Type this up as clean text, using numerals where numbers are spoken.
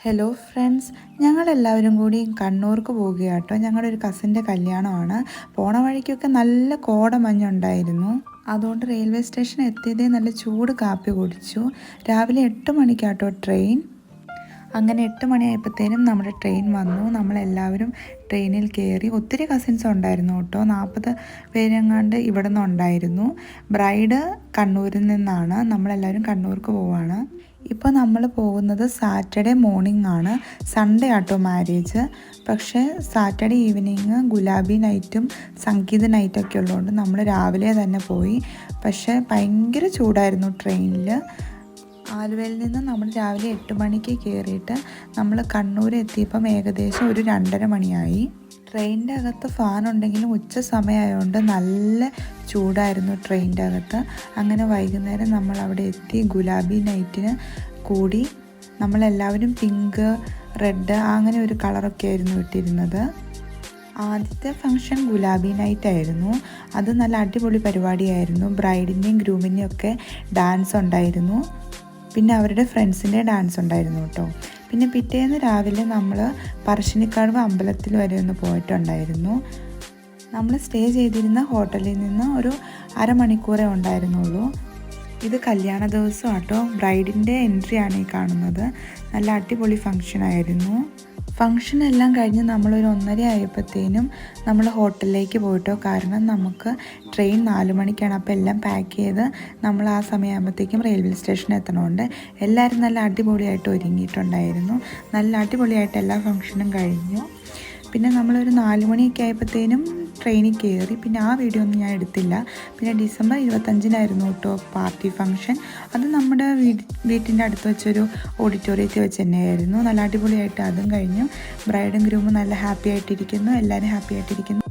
Hello friends, ഞങ്ങളെല്ലാവരും കൂടി കണ്ണൂർക്ക് പോവുകയാണ് കേട്ടോ. ഞങ്ങളുടെ ഒരു കസിൻ്റെ കല്യാണമാണ്. പോണ വഴിക്കൊക്കെ നല്ല കോടമഞ്ഞുണ്ടായിരുന്നു. അതുകൊണ്ട് റെയിൽവേ സ്റ്റേഷൻ എത്തിയതേ നല്ല ചൂട് കാപ്പി കുടിച്ചു. രാവിലെ 8 മണിക്കാട്ടോ ട്രെയിൻ. അങ്ങനെ 8 മണിയായപ്പോഴത്തേനും നമ്മുടെ ട്രെയിൻ വന്നു. നമ്മളെല്ലാവരും ട്രെയിനിൽ കയറി. ഒത്തിരി കസിൻസ് ഉണ്ടായിരുന്നു കേട്ടോ. 40 പേരെങ്ങാണ്ട് ഇവിടെ നിന്നുണ്ടായിരുന്നു. ബ്രൈഡ് കണ്ണൂരിൽ നിന്നാണ്. നമ്മളെല്ലാവരും കണ്ണൂർക്ക് പോവാണ്. ഇപ്പോൾ നമ്മൾ പോകുന്നത് സാറ്റർഡേ മോർണിംഗ് ആണ്. സൺഡേ ആട്ടോ മാരേജ്. പക്ഷേ സാറ്റർഡേ ഈവനിങ് ഗുലാബി നൈറ്റും സംഗീത നൈറ്റൊക്കെ ഉള്ളതുകൊണ്ട് നമ്മൾ രാവിലെ തന്നെ പോയി. പക്ഷേ ഭയങ്കര ചൂടായിരുന്നു ട്രെയിനിൽ. ആലുവയിൽ നിന്ന് നമ്മൾ രാവിലെ 8 മണിക്ക് കയറിയിട്ട് നമ്മൾ കണ്ണൂർ എത്തിയപ്പം ഏകദേശം ഒരു 2:30 മണിയായി. ട്രെയിനിൻ്റെ അകത്ത് ഫാൻ ഉണ്ടെങ്കിലും ഉച്ച സമയമായതുകൊണ്ട് നല്ല ചൂടായിരുന്നു ട്രെയിനിൻ്റെ അകത്ത്. അങ്ങനെ വൈകുന്നേരം നമ്മൾ അവിടെ എത്തി. ഗുലാബി നൈറ്റിന് കൂടി. നമ്മളെല്ലാവരും പിങ്ക്, റെഡ് അങ്ങനെ ഒരു കളറൊക്കെ ആയിരുന്നു ഇട്ടിരുന്നത്. ആദ്യത്തെ ഫംഗ്ഷൻ ഗുലാബി നൈറ്റ് ആയിരുന്നു. അത് നല്ല അടിപൊളി പരിപാടിയായിരുന്നു. ബ്രൈഡിൻ്റെയും ഗ്രൂമിൻ്റെയും ഒക്കെ ഡാൻസ് ഉണ്ടായിരുന്നു. പിന്നെ അവരുടെ ഫ്രണ്ട്സിൻ്റെ ഡാൻസ് ഉണ്ടായിരുന്നു കേട്ടോ. പിന്നെ പിറ്റേന്ന് രാവിലെ നമ്മൾ പറശ്ശിനിക്കടവ് അമ്പലത്തിൽ വരെ ഒന്ന് പോയിട്ടുണ്ടായിരുന്നു. നമ്മൾ സ്റ്റേ ചെയ്തിരുന്ന ഹോട്ടലിൽ നിന്ന് ഒരു അരമണിക്കൂറേ ഉണ്ടായിരുന്നുള്ളൂ. ഇത് കല്യാണ ദിവസം കേട്ടോ. ബ്രൈഡിൻ്റെ എൻട്രിയാണ് ഈ കാണുന്നത്. നല്ല അടിപൊളി ഫംഗ്ഷനായിരുന്നു. ഫംഗ്ഷൻ എല്ലാം കഴിഞ്ഞ് നമ്മളൊരു 1:30 ആയപ്പോഴത്തേനും നമ്മൾ ഹോട്ടലിലേക്ക് പോയിട്ടോ. കാരണം നമുക്ക് ട്രെയിൻ 4 മണിക്കാണ്. അപ്പോൾ എല്ലാം പാക്ക് ചെയ്ത് നമ്മൾ ആ സമയമാകുമ്പോഴത്തേക്കും റെയിൽവേ സ്റ്റേഷനിൽ എത്തണമുണ്ട്. എല്ലാവരും നല്ല അടിപൊളിയായിട്ട് ഒരുങ്ങിയിട്ടുണ്ടായിരുന്നു. നല്ല അടിപൊളിയായിട്ട് എല്ലാ ഫംഗ്ഷനും കഴിഞ്ഞു. പിന്നെ നമ്മളൊരു 4 മണിയൊക്കെ ആയപ്പോഴത്തേനും ട്രെയിനിൽ കയറി. പിന്നെ ആ വീഡിയോ ഒന്നും ഞാൻ എടുത്തില്ല. പിന്നെ ഡിസംബർ 25-നായിരുന്നു കേട്ടോ പാർട്ടി ഫംഗ്ഷൻ. അത് നമ്മുടെ വീട്ടിൻ്റെ അടുത്ത് വെച്ചൊരു ഓഡിറ്റോറിയത്തിൽ വെച്ച് തന്നെയായിരുന്നു. നല്ല അടിപൊളിയായിട്ട് അതും കഴിഞ്ഞു. ബ്രൈഡും ഗ്രൂമും നല്ല ഹാപ്പി ആയിട്ടിരിക്കുന്നു. എല്ലാവരും ഹാപ്പി ആയിട്ടിരിക്കുന്നു.